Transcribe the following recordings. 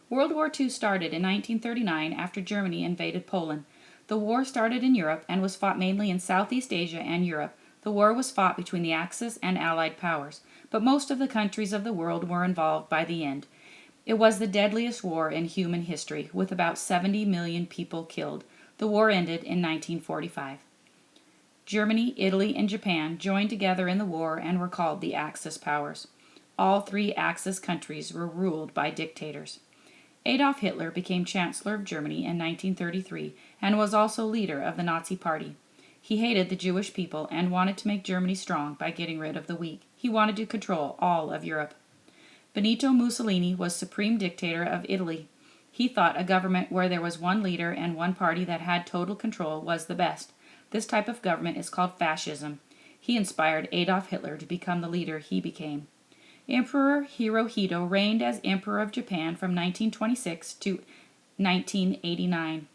World War II started in 1939 after Germany invaded Poland. The war started in Europe and was fought mainly in Southeast Asia and Europe. The war was fought between the Axis and Allied powers, but most of the countries of the world were involved by the end. It was the deadliest war in human history, with about 70 million people killed. The war ended in 1945. Germany, Italy, and Japan joined together in the war and were called the Axis powers. All three Axis countries were ruled by dictators. Adolf Hitler became Chancellor of Germany in 1933 and was also leader of the Nazi Party. He hated the Jewish people and wanted to make Germany strong by getting rid of the weak. He wanted to control all of Europe. Benito Mussolini was supreme dictator of Italy. He thought a government where there was one leader and one party that had total control was the best. This type of government is called fascism. He inspired Adolf Hitler to become the leader he became. Emperor Hirohito reigned as Emperor of Japan from 1926 to 1989.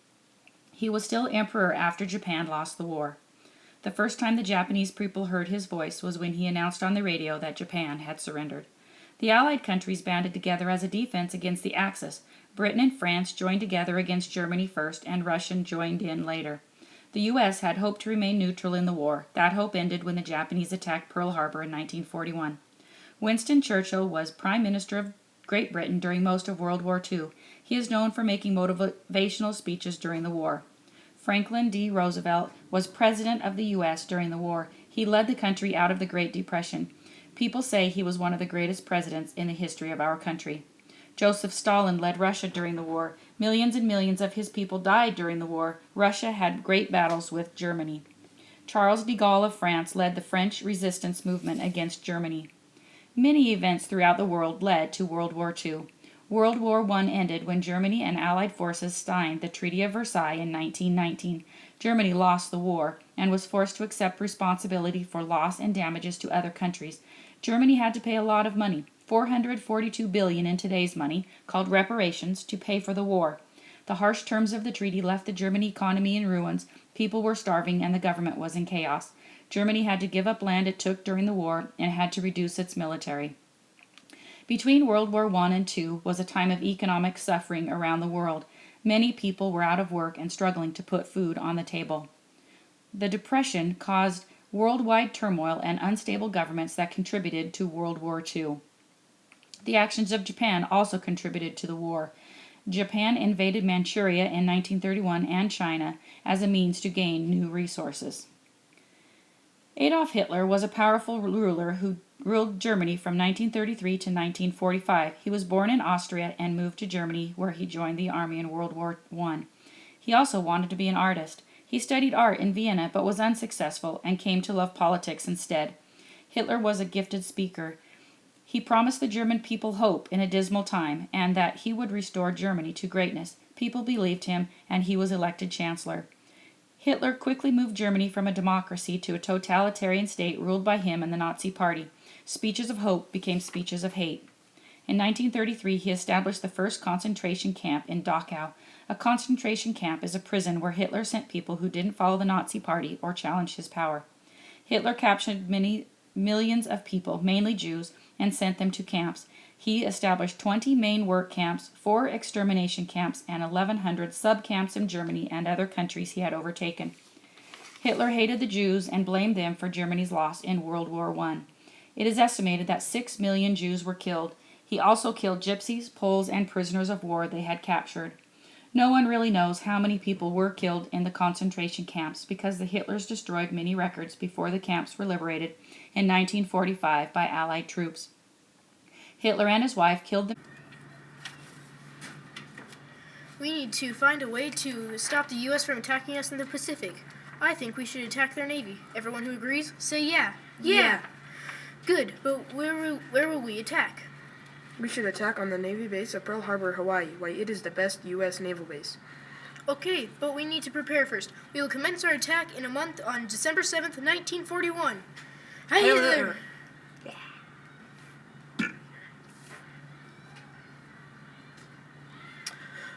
He was still emperor after Japan lost the war. The first time the Japanese people heard his voice was when he announced on the radio that Japan had surrendered. The Allied countries banded together as a defense against the Axis. Britain and France joined together against Germany first, and Russia joined in later. The U.S. had hoped to remain neutral in the war. That hope ended when the Japanese attacked Pearl Harbor in 1941. Winston Churchill was Prime Minister of Great Britain during most of World War II. He is known for making motivational speeches during the war. Franklin D. Roosevelt was President of the U.S. during the war. He led the country out of the Great Depression. People say he was one of the greatest presidents in the history of our country. Joseph Stalin led Russia during the war. Millions and millions of his people died during the war. Russia had great battles with Germany. Charles de Gaulle of France led the French resistance movement against Germany. Many events throughout the world led to World War II. World War I ended when Germany and Allied forces signed the Treaty of Versailles in 1919. Germany lost the war and was forced to accept responsibility for loss and damages to other countries. Germany had to pay a lot of money, $442 billion in today's money, called reparations, to pay for the war. The harsh terms of the treaty left the German economy in ruins. People were starving and the government was in chaos. Germany had to give up land it took during the war and had to reduce its military. Between World War I and II was a time of economic suffering around the world. Many people were out of work and struggling to put food on the table. The Depression caused worldwide turmoil and unstable governments that contributed to World War II. The actions of Japan also contributed to the war. Japan invaded Manchuria in 1931 and China as a means to gain new resources. Adolf Hitler was a powerful ruler who ruled Germany from 1933 to 1945. He was born in Austria and moved to Germany, where he joined the army in World War I. He also wanted to be an artist. He studied art in Vienna but was unsuccessful and came to love politics instead. Hitler was a gifted speaker. He promised the German people hope in a dismal time and that he would restore Germany to greatness. People believed him, and he was elected chancellor. Hitler quickly moved Germany from a democracy to a totalitarian state ruled by him and the Nazi Party. Speeches of hope became speeches of hate. In 1933, he established the first concentration camp in Dachau. A concentration camp is a prison where Hitler sent people who didn't follow the Nazi Party or challenge his power. Hitler captured millions of people, mainly Jews, and sent them to camps. He established 20 main work camps, 4 extermination camps, and 1,100 sub-camps in Germany and other countries he had overtaken. Hitler hated the Jews and blamed them for Germany's loss in World War I. It is estimated that 6 million Jews were killed. He also killed gypsies, Poles, and prisoners of war they had captured. No one really knows how many people were killed in the concentration camps because the Hitlers destroyed many records before the camps were liberated in 1945 by Allied troops. Hitler and his wife killed them. We need to find a way to stop the U.S. from attacking us in the Pacific. I think we should attack their Navy. Everyone who agrees, say yeah. Yeah. Good, but where will we attack? We should attack on the Navy base of Pearl Harbor, Hawaii, why it is the best U.S. naval base. Okay, but we need to prepare first. We will commence our attack in a month on December 7th, 1941. Hail Hitler!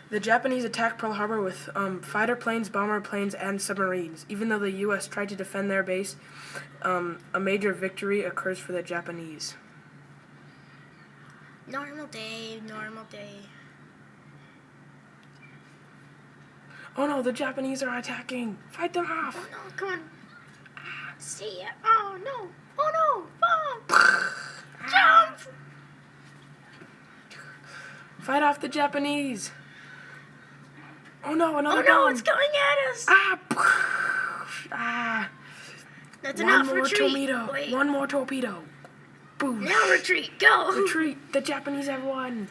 The Japanese attacked Pearl Harbor with fighter planes, bomber planes, and submarines. Even though the U.S. tried to defend their base, a major victory occurs for the Japanese. Normal day, normal day. Oh no, the Japanese are attacking. Fight them off. Oh no, come on. See ya. Oh no. Oh no. Fall. Jump. Fight off the Japanese. Oh no, another Oh no, bomb. it's coming at us. Ah. That's One enough. more Retreat. torpedo. Wait. One more torpedo. Boosh. Now retreat. Go. Retreat. The Japanese have won.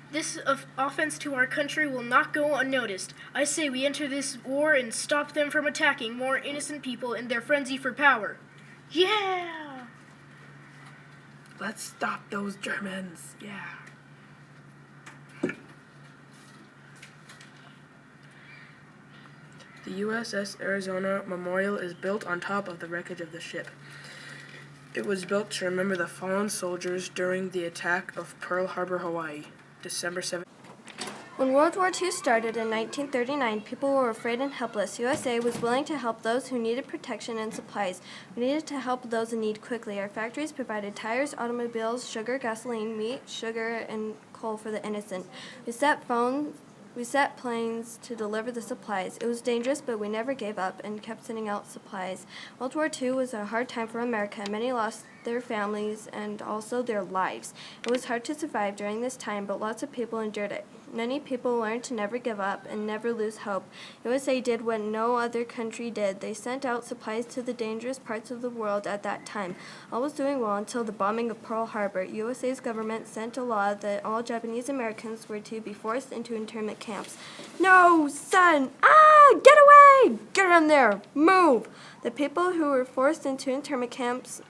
This offense to our country will not go unnoticed. I say we enter this war and stop them from attacking more innocent people in their frenzy for power. Yeah! Let's stop those Germans. Yeah. The USS Arizona Memorial is built on top of the wreckage of the ship. It was built to remember the fallen soldiers during the attack of Pearl Harbor, Hawaii, December 7th. When World War II started in 1939, people were afraid and helpless. USA was willing to help those who needed protection and supplies. We needed to help those in need quickly. Our factories provided tires, automobiles, sugar, gasoline, meat, sugar, and coal for the innocent. We set planes to deliver the supplies. It was dangerous, but we never gave up and kept sending out supplies. World War II was a hard time for America. Many lost their families and also their lives. It was hard to survive during this time, but lots of people endured it. Many people learned to never give up and never lose hope. USA did what no other country did. They sent out supplies to the dangerous parts of the world at that time. All was doing well until the bombing of Pearl Harbor. USA's government sent a law that all Japanese Americans were to be forced into internment camps. No, son! Get away! Get in there! Move! The people who were forced into internment camps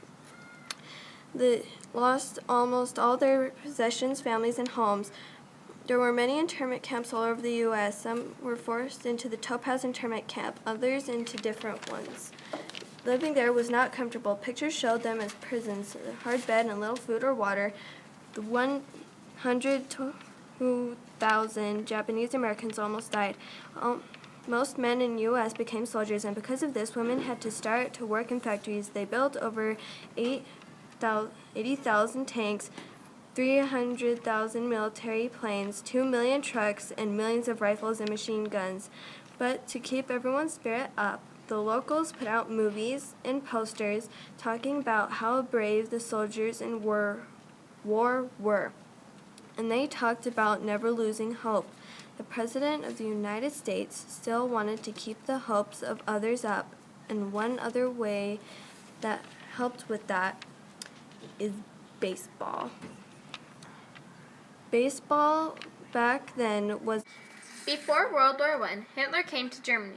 lost almost all their possessions, families, and homes. There were many internment camps all over the U.S. Some were forced into the Topaz internment camp, others into different ones. Living there was not comfortable. Pictures showed them as prisons, a hard bed and little food or water. The 102,000 Japanese Americans almost died. Most men in the U.S. became soldiers, and because of this, women had to start to work in factories. They built over 80,000 tanks, 300,000 military planes, 2 million trucks, and millions of rifles and machine guns. But to keep everyone's spirit up, the locals put out movies and posters talking about how brave the soldiers in war were. And they talked about never losing hope. The President of the United States still wanted to keep the hopes of others up, and one other way that helped with that is baseball. Baseball back then was... Before World War I, Hitler came to Germany.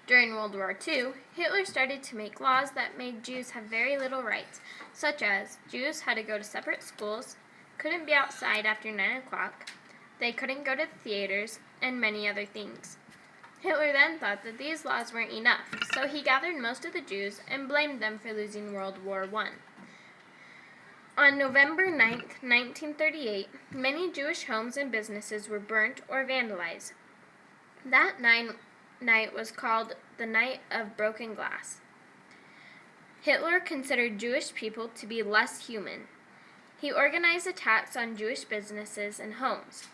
During World War II, Hitler started to make laws that made Jews have very little rights, such as Jews had to go to separate schools, couldn't be outside after 9 o'clock, they couldn't go to the theaters, and many other things. Hitler then thought that these laws weren't enough, so he gathered most of the Jews and blamed them for losing World War I. On November 9, 1938, many Jewish homes and businesses were burnt or vandalized. That night was called the Night of Broken Glass. Hitler considered Jewish people to be less human. He organized attacks on Jewish businesses and homes.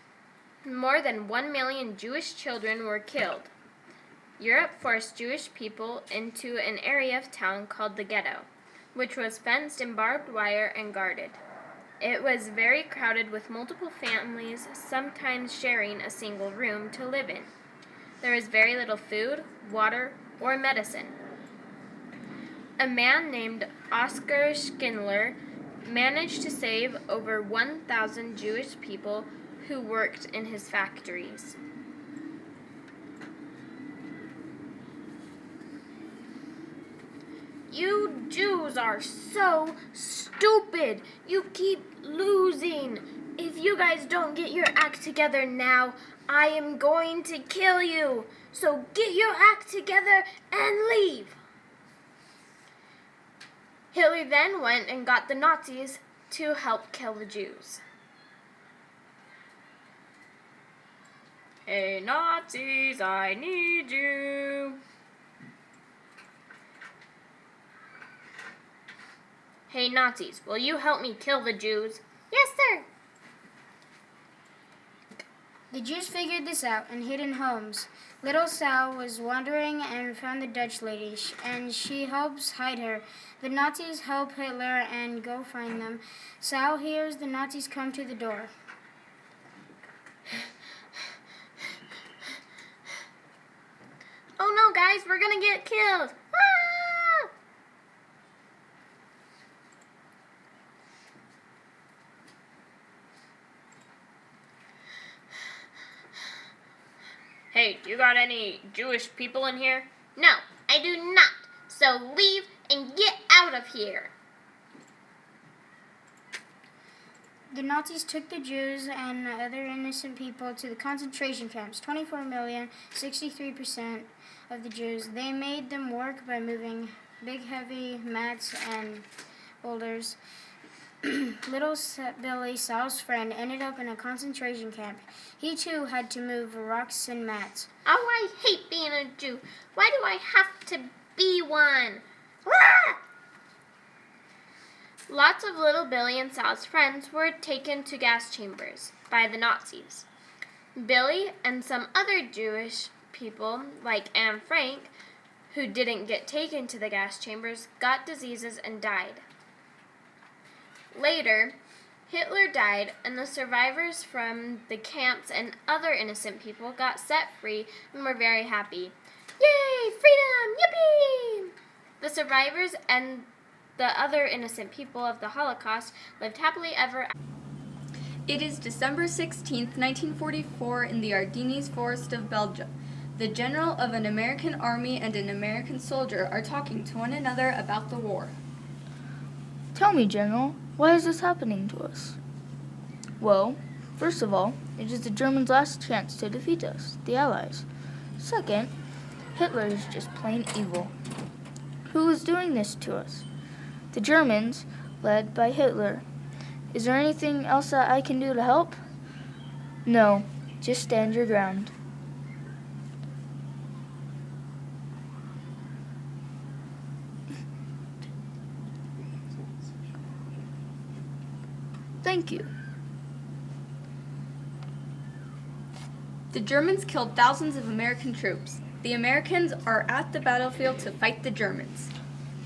More than 1 million Jewish children were killed. Europe forced Jewish people into an area of town called the ghetto, which was fenced in barbed wire and guarded. It was very crowded with multiple families, sometimes sharing a single room to live in. There was very little food, water, or medicine. A man named Oskar Schindler managed to save over 1,000 Jewish people who worked in his factories. You Jews are so stupid. You keep losing. If you guys don't get your act together now, I am going to kill you. So get your act together and leave. Hitler then went and got the Nazis to help kill the Jews. Hey Nazis, I need you. Hey Nazis, will you help me kill the Jews? Yes, sir. The Jews figured this out and hid in homes. Little Sal was wandering and found the Dutch lady, and she helps hide her. The Nazis help Hitler and go find them. Sal hears the Nazis come to the door. Oh no, guys, we're gonna get killed. Ah! Hey, you got any Jewish people in here? No, I do not. So leave and get out of here. The Nazis took the Jews and other innocent people to the concentration camps. 24 million, 63% of the Jews. They made them work by moving big heavy mats and boulders. Little Billy, Sal's friend, ended up in a concentration camp. He too had to move rocks and mats. Oh, I hate being a Jew. Why do I have to be one? Ah! Lots of little Billy and Sal's friends were taken to gas chambers by the Nazis. Billy and some other Jewish people, like Anne Frank, who didn't get taken to the gas chambers, got diseases and died. Later, Hitler died, and the survivors from the camps and other innocent people got set free and were very happy. Yay! Freedom! Yippee! The survivors and the other innocent people of the Holocaust lived happily ever after. It is December 16th, 1944, in the Ardennes forest of Belgium. The general of an American army and an American soldier are talking to one another about the war. Tell me, General, why is this happening to us? Well, first of all, it is the Germans' last chance to defeat us, the Allies. Second, Hitler is just plain evil. Who is doing this to us? The Germans, led by Hitler. Is there anything else that I can do to help? No, just stand your ground. Thank you. The Germans killed thousands of American troops. The Americans are at the battlefield to fight the Germans.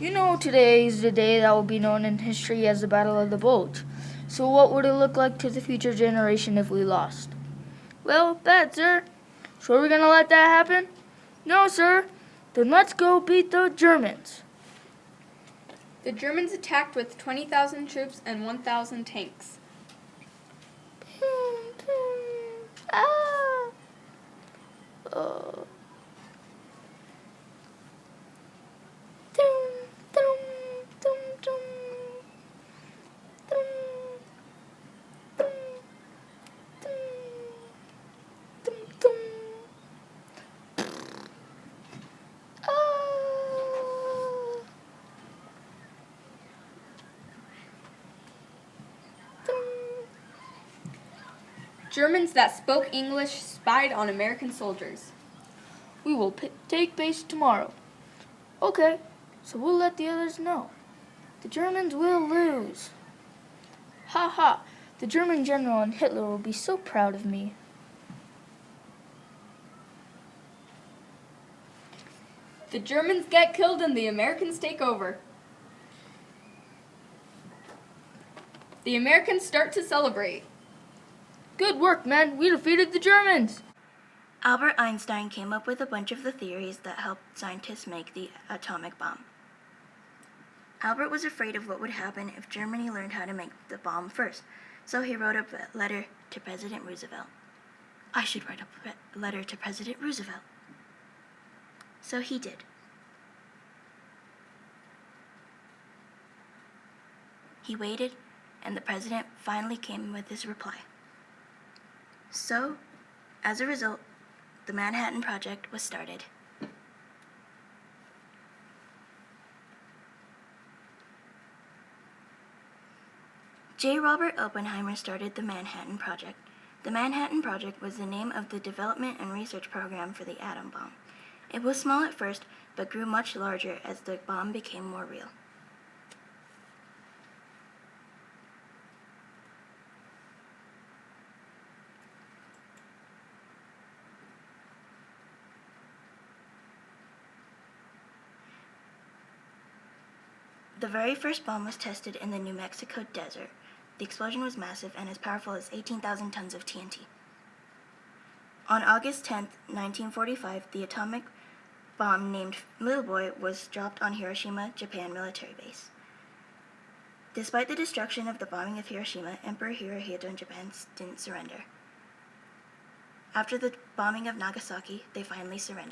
You know, today is the day that will be known in history as the Battle of the Bulge. So what would it look like to the future generation if we lost? Well, bad, sir. So are we going to let that happen? No, sir. Then let's go beat the Germans. The Germans attacked with 20,000 troops and 1,000 tanks. Ah. Germans that spoke English spied on American soldiers. We will take base tomorrow. Okay, so we'll let the others know. The Germans will lose. Ha ha, the German general and Hitler will be so proud of me. The Germans get killed and the Americans take over. The Americans start to celebrate. Good work, men. We defeated the Germans. Albert Einstein came up with a bunch of the theories that helped scientists make the atomic bomb. Albert was afraid of what would happen if Germany learned how to make the bomb first, so he wrote a letter to President Roosevelt. I should write a letter to President Roosevelt. So he did. He waited, and the president finally came with his reply. So, as a result, the Manhattan Project was started. J. Robert Oppenheimer started the Manhattan Project. The Manhattan Project was the name of the development and research program for the atom bomb. It was small at first, but grew much larger as the bomb became more real. The very first bomb was tested in the New Mexico desert. The explosion was massive and as powerful as 18,000 tons of TNT. On August 10, 1945, the atomic bomb named Little Boy was dropped on Hiroshima, Japan military base. Despite the destruction of the bombing of Hiroshima, Emperor Hirohito in Japan didn't surrender. After the bombing of Nagasaki, they finally surrendered.